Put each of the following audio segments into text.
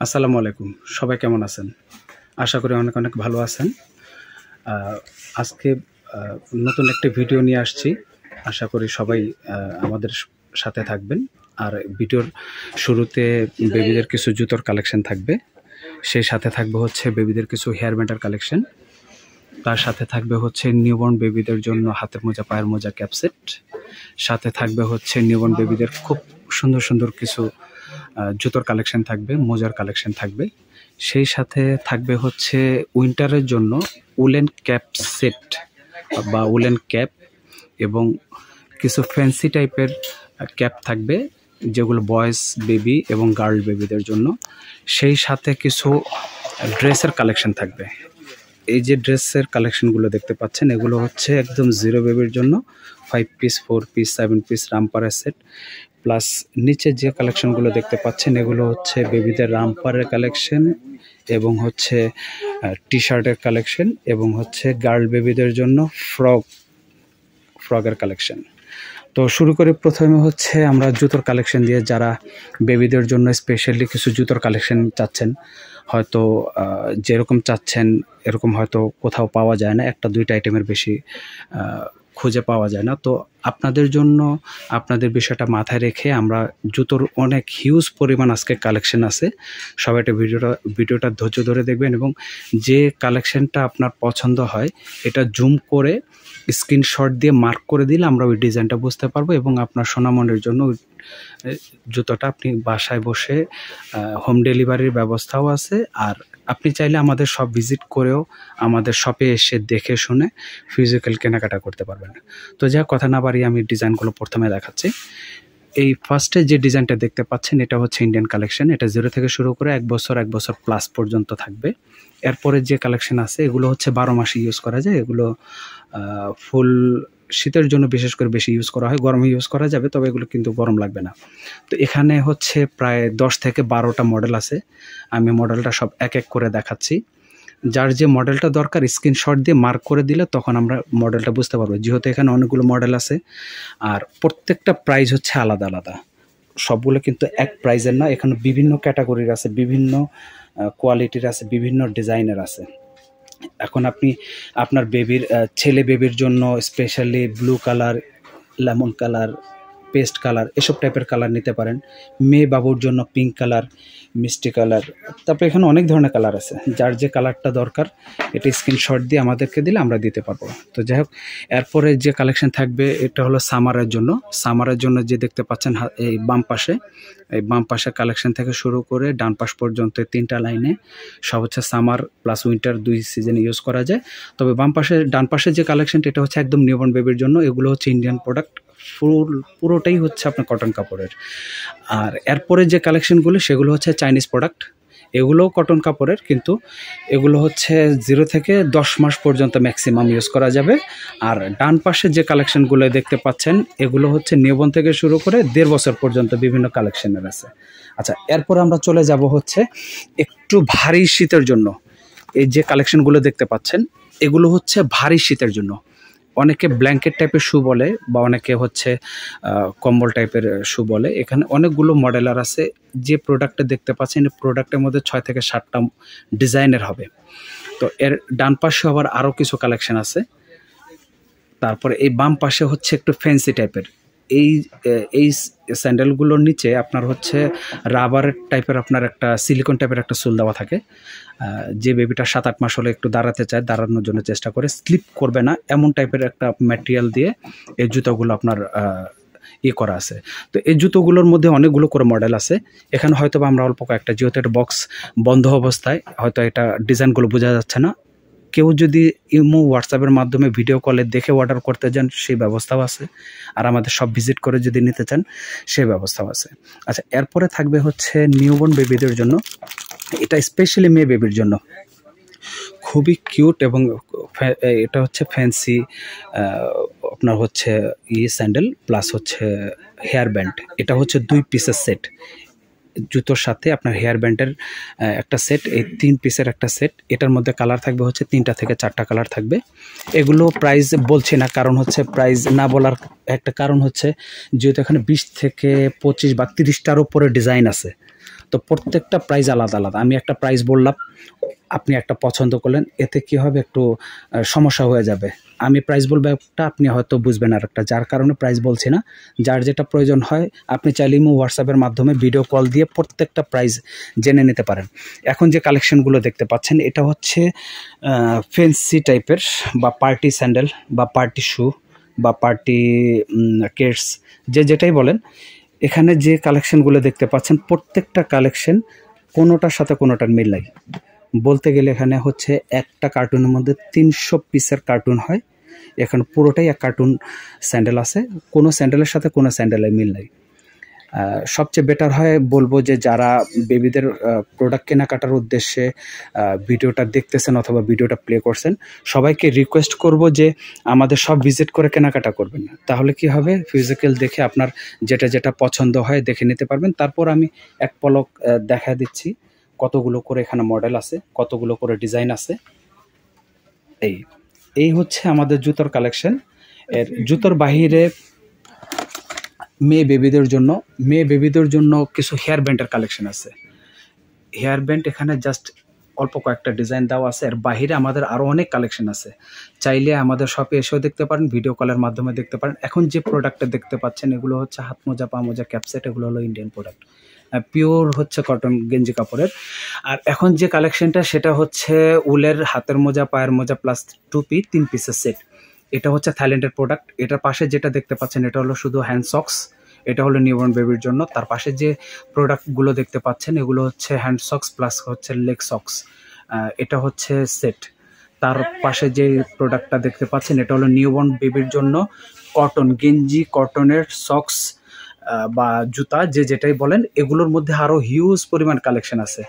আসসালামু আলাইকুম। সবাই কেমন আছেন? আশা করি অনেক অনেক ভালো আছেন। আজকে আ নতুন একটি ভিডিও নিয়ে আসছি। আশা করি সবাই আমাদের সাথে থাকবেন। আর ভিডিওর শুরুতে বেবিদের কিছু জুতোর কালেকশন থাকবে। সেই সাথে থাকবে হচ্ছে বেবিদের কিছু হেয়ার ব্যান্ডের কালেকশন। তার সাথে থাকবে হচ্ছে নিউবর্ন বেবিদের জন্য হাতের মোজা, পায়ের মোজা, ক্যাপ সেট। সাথে থাকবে হচ্ছে নিউবর্ন বেবিদের খুব সুন্দর সুন্দর কিছু জুতোর কালেকশন থাকবে, মোজার কালেকশন থাকবে। সেই সাথে থাকবে হচ্ছে উইন্টারের জন্য উলেন ক্যাপ সেট বা উলেন ক্যাপ এবং কিছু ফ্যান্সি টাইপের ক্যাপ থাকবে, যেগুলো বয়েজ বেবি এবং গার্ল বেবিদের জন্য। সেই সাথে কিছু ড্রেসের কালেকশন থাকবে। এই যে ড্রেসের কালেকশনগুলো দেখতে পাচ্ছেন, এগুলো হচ্ছে একদম জিরো বেবির জন্য 5 পিস, 4 পিস, 7 পিস রামপারের সেট। প্লাস নিচে যে কালেকশনগুলো দেখতে পাচ্ছেন, এগুলো হচ্ছে বেবিদের রামপারের কালেকশন এবং হচ্ছে টি শার্টের কালেকশন এবং হচ্ছে গার্ল বেবিদের জন্য ফ্রকের কালেকশন। তো শুরু করি প্রথমে হচ্ছে আমরা জুতোর কালেকশন দিয়ে। যারা বেবিদের জন্য স্পেশালি কিছু জুতোর কালেকশন চাচ্ছেন, হয়তো যেরকম চাচ্ছেন এরকম হয়তো কোথাও পাওয়া যায় না, একটা দুইটা আইটেমের বেশি খুঁজে পাওয়া যায় না। তো আপনাদের জন্য আপনাদের বিষয়টা মাথায় রেখে আমরা জুতোর অনেক হিউজ পরিমাণ আজকে কালেকশন আছে। সবাই একটা ভিডিওটা ধৈর্য ধরে দেখবেন এবং যে কালেকশনটা আপনার পছন্দ হয় এটা জুম করে স্ক্রিনশট দিয়ে মার্ক করে দিলে আমরা ওই ডিজাইনটা বুঝতে পারবো এবং আপনার সোনামণির জন্য জুতোটা আপনি বাসায় বসে হোম ডেলিভারির ব্যবস্থাও আছে। আর আপনি চাইলে আমাদের শপ ভিজিট করেও আমাদের শপে এসে দেখে শুনে ফিজিক্যাল কেনাকাটা করতে পারবেন। তো যা কথা না বাড়িয়ে আমি ডিজাইনগুলো প্রথমে দেখাচ্ছি। এই ফার্স্টে যে ডিজাইনটা দেখতে পাচ্ছেন এটা হচ্ছে ইন্ডিয়ান কালেকশন। এটা 0 থেকে শুরু করে 1 বছর প্লাস পর্যন্ত থাকবে। এরপরে যে কালেকশন আছে এগুলো হচ্ছে 12 মাসে ইউজ করা যায়। এগুলো ফুল শীতের জন্য বিশেষ করে বেশি ইউজ করা হয়, গরমে ইউজ করা যাবে, তবে এগুলো কিন্তু গরম লাগবে না। তো এখানে হচ্ছে প্রায় 10 থেকে 12টা মডেল আছে। আমি মডেলটা সব এক এক করে দেখাচ্ছি। যার যে মডেলটা দরকার স্ক্রিনশট দিয়ে মার্ক করে দিলে তখন আমরা মডেলটা বুঝতে পারবো, যেহেতু এখানে অনেকগুলো মডেল আছে আর প্রত্যেকটা প্রাইস হচ্ছে আলাদা আলাদা। সবগুলো কিন্তু এক প্রাইজের না, এখানে বিভিন্ন ক্যাটাগরির আছে, বিভিন্ন কোয়ালিটির আছে, বিভিন্ন ডিজাইনের আছে। এখন আপনি আপনার বেবির ছেলে বেবির জন্য specially blue colour, lemon colour, paste colour এসব টাইপের কালার নিতে পারেন। মেয়ে বাবুর জন্য পিঙ্ক কালার, মিষ্টি কালার, তারপরে এখানে অনেক ধরনের কালার আছে। যার যে কালারটা দরকার এটা স্ক্রিনশট দিয়ে আমাদেরকে দিলে আমরা দিতে পারবো। তো যাই হোক, এরপরে যে কালেকশন থাকবে এটা হলো সামারের জন্য। সামারের জন্য যে দেখতে পাচ্ছেন এই বাম পাশে কালেকশন থেকে শুরু করে ডান পাশ পর্যন্ত 3টা লাইনে সব হচ্ছে সামার প্লাস উইন্টার 2 সিজনে ইউজ করা যায়। তবে ডান পাশে যে কালেকশনটা এটা হচ্ছে একদম নিউবর্ন বেবির জন্য। এগুলো হচ্ছে ইন্ডিয়ান প্রোডাক্ট, পুরোটাই হচ্ছে আপনার কটন কাপড়ের। আর এরপরে যে কালেকশনগুলো সেগুলো হচ্ছে চাইনিজ প্রোডাক্ট। এগুলোও কটন কাপড়ের, কিন্তু এগুলো হচ্ছে 0 থেকে 10 মাস পর্যন্ত ম্যাক্সিমাম ইউজ করা যাবে। আর ডান পাশে যে কালেকশনগুলো দেখতে পাচ্ছেন এগুলো হচ্ছে নিউবর্ন থেকে শুরু করে 1.5 বছর পর্যন্ত বিভিন্ন কালেকশনের আছে। আচ্ছা, এরপর আমরা চলে যাব হচ্ছে একটু ভারী শীতের জন্য। এই যে কালেকশনগুলো দেখতে পাচ্ছেন এগুলো হচ্ছে ভারী শীতের জন্য। অনেকে ব্ল্যাঙ্কেট টাইপের শু বলে বা অনেকে হচ্ছে কম্বল টাইপের শু বলে। এখানে অনেকগুলো মডেলার আছে। যে প্রোডাক্টটা দেখতে পাচ্ছেন এই প্রোডাক্টের মধ্যে 6 থেকে 7টা ডিজাইনের হবে। তো এর ডান পাশে আবার আরও কিছু কালেকশন আছে। তারপরে এই বাম পাশে হচ্ছে একটু ফ্যান্সি টাইপের। এই স্যান্ডেলগুলোর নিচে আপনার হচ্ছে রাবারের টাইপের, আপনার একটা সিলিকন টাইপের একটা সোল দেওয়া থাকে। যে বেবিটা 7-8 মাস হলে একটু দাঁড়াতে চায়, দাঁড়ানোর জন্য চেষ্টা করে, স্লিপ করবে না এমন টাইপের একটা ম্যাটেরিয়াল দিয়ে এই জুতোগুলো আপনার করা আছে। তো এই জুতোগুলোর মধ্যে অনেকগুলো করে মডেল আছে। এখানে হয়তো বা আমরা অল্প কয়েকটা, যেহেতু একটা বক্স বন্ধ অবস্থায় হয়তো এটা ডিজাইনগুলো বোঝা যাচ্ছে না। কেউ যদি ইমো হোয়াটসঅ্যাপের মাধ্যমে ভিডিও কলে দেখে অর্ডার করতে চান সেই ব্যবস্থাও আছে। আর আমাদের সব ভিজিট করে যদি নিতে চান সেই ব্যবস্থাও আছে। আচ্ছা, এরপরে থাকবে হচ্ছে নিউবর্ন বেবিদের জন্য। এটা স্পেশালি মেয়ে বেবির জন্য খুবই কিউট এবং এটা হচ্ছে ফ্যান্সি আপনার হচ্ছে স্যান্ডেল প্লাস হচ্ছে হেয়ার ব্যান্ড। এটা হচ্ছে 2 পিসের সেট। জুতোর সাথে আপনার হেয়ার ব্যান্ডের একটা সেট, এই 3 পিসের একটা সেট। এটার মধ্যে কালার থাকবে হচ্ছে 3টা থেকে 4টা কালার থাকবে। এগুলো প্রাইস বলছি না, কারণ হচ্ছে প্রাইস না বলার একটা কারণ হচ্ছে যেহেতু এখানে 20 থেকে 25 বা 30টার উপরে ডিজাইন আছে। তো প্রত্যেকটা প্রাইস আলাদা আলাদা। আমি একটা প্রাইস বললাম, আপনি একটা পছন্দ করলেন, এতে কি হবে একটু সমস্যা হয়ে যাবে। আমি প্রাইস বলবো একটা, আপনি হয়তো বুঝবেন আর একটা, যার কারণে প্রাইস বলছি না। যার যেটা প্রয়োজন হয় আপনি চাইলে ইমো হোয়াটসঅ্যাপের মাধ্যমে ভিডিও কল দিয়ে প্রত্যেকটা প্রাইস জেনে নিতে পারেন। এখন যে কালেকশনগুলো দেখতে পাচ্ছেন এটা হচ্ছে ফ্যান্সি টাইপের বা পার্টি স্যান্ডেল বা পার্টি শু বা পার্টি কেটস, যেটাই বলেন। এখানে যে কালেকশনগুলো দেখতে পাচ্ছেন প্রত্যেকটা কালেকশন কোনোটার সাথে কোনোটার মিল নাই। বলতে গেলে এখানে হচ্ছে একটা কার্টুনের মধ্যে 300 পিসের কার্টুন হয়। এখানে পুরোটাই এক কার্টুন স্যান্ডেল আছে, কোনো স্যান্ডেলের সাথে কোনো স্যান্ডেলের মিল নাই। সবচেয়ে বেটার হয় বলবো যে যারা বেবিদের প্রোডাক্ট কেনাকাটার উদ্দেশ্যে ভিডিওটা দেখতেছেন অথবা ভিডিওটা প্লে করছেন, সবাইকে রিকোয়েস্ট করব যে আমাদের সব ভিজিট করে কেনাকাটা করবেন। তাহলে কি হবে, ফিজিক্যাল দেখে আপনার যেটা যেটা পছন্দ হয় দেখে নিতে পারবেন। তারপর আমি এক পলক দেখা দিচ্ছি কতগুলো করে এখানে মডেল আছে, কতগুলো করে ডিজাইন আছে। এই হচ্ছে আমাদের জুতোর কালেকশন। এর জুতোর বাহিরে মেয়ে বেবিদের জন্য কিছু হেয়ার ব্যান্ডের কালেকশন আছে। হেয়ার ব্যান্ড এখানে জাস্ট অল্প কয়েকটা ডিজাইন দেওয়া আছে। এর বাহিরে আমাদের আরও অনেক কালেকশন আছে, চাইলে আমাদের শপে এসেও দেখতে পারেন, ভিডিও কলের মাধ্যমে দেখতে পারেন। এখন যে প্রোডাক্টটা দেখতে পাচ্ছেন এগুলো হচ্ছে হাত মোজা, পা মোজা, ক্যাপসেট, এগুলো হলো ইন্ডিয়ান প্রোডাক্ট, পিওর হচ্ছে কটন গেঞ্জি কাপড়ের। আর এখন যে কালেকশনটা সেটা হচ্ছে উলের হাতের মোজা, পায়ের মোজা প্লাস টুপি, 3 পিসের সেট। এটা হচ্ছে থাইল্যান্ডের প্রোডাক্ট। এটার পাশে যেটা দেখতে পাচ্ছেন এটা হলো শুধু হ্যান্ড সক্স, এটা হলো নিউবর্ন বেবির জন্য। তার পাশে যে প্রোডাক্টগুলো দেখতে পাচ্ছেন এগুলো হচ্ছে হ্যান্ড সক্স প্লাস হচ্ছে লেগ সক্স, এটা হচ্ছে সেট। তার পাশে যে প্রোডাক্টটা দেখতে পাচ্ছেন এটা হলো নিউবর্ন বেবির জন্য কটন গেঞ্জি, কটনের সক্স বা জুতা, যেটাই বলেন। এগুলোর মধ্যে আরও হিউজ পরিমাণ কালেকশন আছে,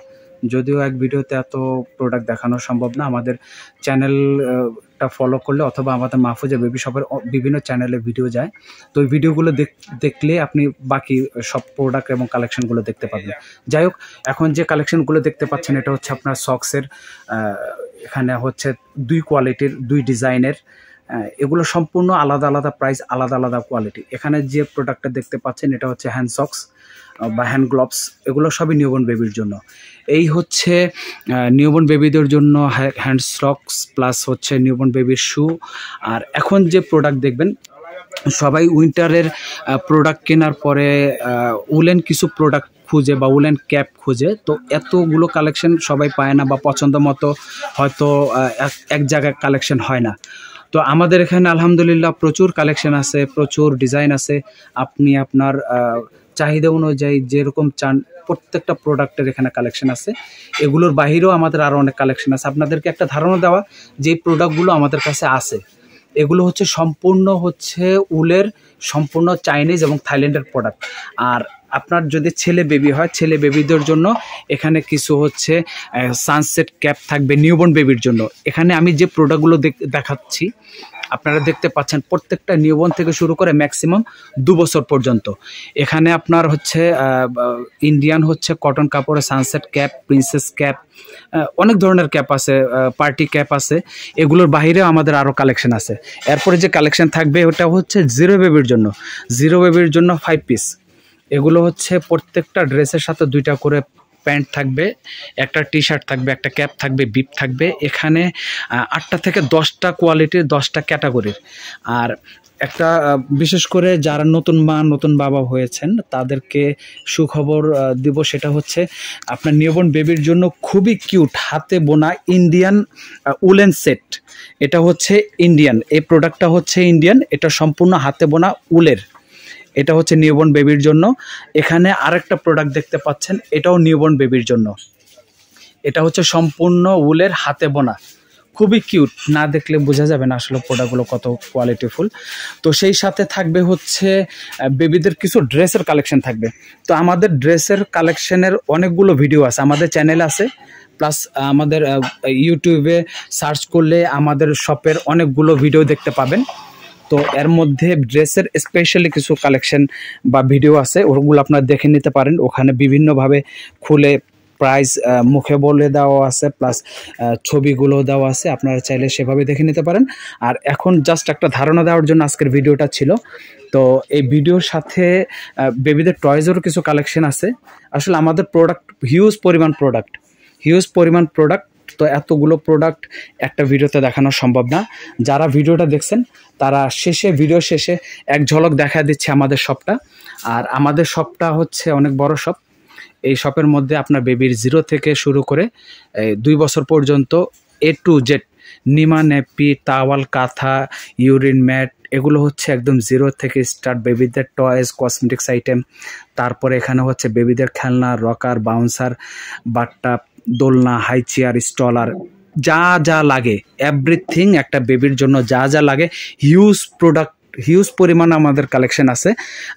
যদিও এক ভিডিওতে এত প্রোডাক্ট দেখানো সম্ভব না। আমাদের চ্যানেলটা ফলো করলে অথবা আমাদের মাহফুজা বেবি শপের বিভিন্ন চ্যানেলে ভিডিও যায়, তো ওই ভিডিওগুলো দেখলে আপনি বাকি সব প্রোডাক্ট এবং কালেকশনগুলো দেখতে পাবেন। যাই হোক, এখন যে কালেকশনগুলো দেখতে পাচ্ছেন এটা হচ্ছে আপনার সক্সের। এখানে হচ্ছে 2 কোয়ালিটির, 2 ডিজাইনের, এগুলো সম্পূর্ণ আলাদা আলাদা প্রাইস, আলাদা আলাদা কোয়ালিটি। এখানে যে প্রোডাক্টটা দেখতে পাচ্ছেন এটা হচ্ছে হ্যান্ড সক্স বা হ্যান্ড গ্লোভস, এগুলো সবই নিউবর্ন বেবির জন্য। এই হচ্ছে নিউবর্ন বেবিদের জন্য হ্যান্ড সক্স প্লাস হচ্ছে নিউবর্ন বেবির শু। আর এখন যে প্রোডাক্ট দেখবেন, সবাই উইন্টারের প্রোডাক্ট কেনার পরে উলেন কিছু প্রোডাক্ট খুঁজে বা উলেন ক্যাপ খুঁজে, তো এতগুলো কালেকশন সবাই পায় না বা পছন্দ মতো হয়তো এক জায়গায় কালেকশন হয় না। তো আমাদের এখানে আলহামদুলিল্লাহ প্রচুর কালেকশন আছে, প্রচুর ডিজাইন আছে। আপনি আপনার চাহিদা অনুযায়ী যেরকম চান প্রত্যেকটা প্রোডাক্টের এখানে কালেকশন আছে। এগুলোর বাহিরেও আমাদের আরও অনেক কালেকশন আছে। আপনাদেরকে একটা ধারণা দেওয়া যে প্রোডাক্টগুলো আমাদের কাছে আছে এগুলো হচ্ছে সম্পূর্ণ হচ্ছে উলের, সম্পূর্ণ চাইনিজ এবং থাইল্যান্ডের প্রোডাক্ট। আর আপনার যদি ছেলে বেবি হয়, ছেলে বেবিদের জন্য এখানে কিছু হচ্ছে সানসেট ক্যাপ থাকবে নিউবর্ন বেবির জন্য। এখানে আমি যে প্রোডাক্টগুলো দেখাচ্ছি আপনারা দেখতে পাচ্ছেন প্রত্যেকটা নিউবর্ন থেকে শুরু করে ম্যাক্সিমাম 2 বছর পর্যন্ত। এখানে আপনার হচ্ছে ইন্ডিয়ান হচ্ছে কটন কাপড়ে সানসেট ক্যাপ, প্রিন্সেস ক্যাপ, অনেক ধরনের ক্যাপ আছে, পার্টি ক্যাপ আছে। এগুলোর বাইরেও আমাদের আরও কালেকশন আছে। এরপরে যে কালেকশন থাকবে ওটা হচ্ছে জিরো বেবির জন্য 5 পিস। এগুলো হচ্ছে প্রত্যেকটা ড্রেসের সাথে 2টা করে প্যান্ট থাকবে, একটা টি শার্ট থাকবে, একটা ক্যাপ থাকবে, বিপ থাকবে। এখানে 8টা থেকে 10টা কোয়ালিটির, 10টা ক্যাটাগরির। আর একটা বিশেষ করে যারা নতুন মা নতুন বাবা হয়েছেন তাদেরকে সুখবর দিব, সেটা হচ্ছে আপনার নিউবর্ন বেবির জন্য খুবই কিউট হাতে বোনা ইন্ডিয়ান উলেন সেট। এটা হচ্ছে ইন্ডিয়ান, এই প্রোডাক্টটা হচ্ছে ইন্ডিয়ান, এটা সম্পূর্ণ হাতে বোনা উলের। এটা হচ্ছে নিউবর্ন বেবির জন্য। এখানে আরেকটা প্রোডাক্ট দেখতে পাচ্ছেন, এটাও নিউবর্ন বেবির জন্য। এটা হচ্ছে সম্পূর্ণ উলের হাতে বোনা, খুবই কিউট, না দেখলে বোঝা যাবে না আসলে প্রোডাক্টগুলো কত কোয়ালিটিফুল। তো সেই সাথে থাকবে হচ্ছে বেবিদের কিছু ড্রেসের কালেকশন থাকবে। তো আমাদের ড্রেসের কালেকশনের অনেকগুলো ভিডিও আছে, আমাদের চ্যানেল আছে, প্লাস আমাদের ইউটিউবে সার্চ করলে আমাদের শপের অনেকগুলো ভিডিও দেখতে পাবেন। তো এর মধ্যে ড্রেসের স্পেশালি কিছু কালেকশন বা ভিডিও আছে, ওগুলো আপনারা দেখে নিতে পারেন। ওখানে বিভিন্নভাবে খুলে প্রাইস মুখে বলে দেওয়া আছে, প্লাস ছবিগুলো দেওয়া আছে, আপনারা চাইলে সেভাবে দেখে নিতে পারেন। আর এখন জাস্ট একটা ধারণা দেওয়ার জন্য আজকের ভিডিওটা ছিল। তো এই ভিডিওর সাথে বেবিদের টয়েজেরও কিছু কালেকশন আছে। আসলে আমাদের প্রোডাক্ট হিউজ পরিমাণ প্রোডাক্ট, তো এতগুলো প্রোডাক্ট একটা ভিডিওতে দেখানো সম্ভব না। যারা ভিডিওটা দেখছেন তারা ভিডিও শেষে এক ঝলক দেখা দিচ্ছে আমাদের শপটা। আর আমাদের শপটা হচ্ছে অনেক বড় শপ। এই শপের মধ্যে আপনার বেবির 0 থেকে শুরু করে 2 বছর পর্যন্ত A to Z, নিমা, নেপি, টাওয়াল, কাঁথা, ইউরিন ম্যাট, এগুলো হচ্ছে একদম 0 থেকে স্টার্ট। বেবিদের টয়েস, কসমেটিক্স আইটেম, তারপরে এখানে হচ্ছে বেবিদের খেলনা, রকার, বাউন্সার, বাথটাব, দোলনা, হাই চেয়ার, স্টলার, যা যা লাগে এভরিথিং একটা বেবির জন্য যা যা লাগে হিউজ পরিমাণ আমাদের কালেকশন আছে।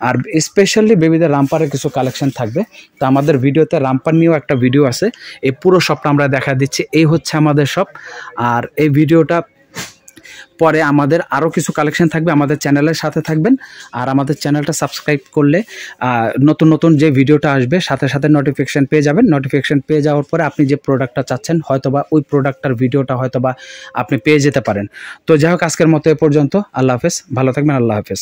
আর স্পেশালি বেবিদের রামপারের কিছু কালেকশন থাকবে। তো আমাদের ভিডিওতে রামপার নিয়েও একটা ভিডিও আছে। এই পুরো শপটা আমরা দেখা দিচ্ছি। এই হচ্ছে আমাদের শপ। আর এই ভিডিওটা পরে আমাদের আরও কিছু কালেকশন থাকবে। আমাদের চ্যানেলের সাথে থাকবেন। আর আমাদের চ্যানেলটা সাবস্ক্রাইব করলে নতুন নতুন যে ভিডিওটা আসবে সাথে সাথে নোটিফিকেশান পেয়ে যাবেন। নোটিফিকেশান পেয়ে যাওয়ার পরে আপনি যে প্রোডাক্টটা চাচ্ছেন হয়তোবা ওই প্রোডাক্টটার ভিডিওটা হয়তোবা আপনি পেয়ে যেতে পারেন। তো যাই হোক, আজকের মতো এ পর্যন্ত। আল্লাহ হাফেজ, ভালো থাকবেন। আল্লাহ হাফেজ।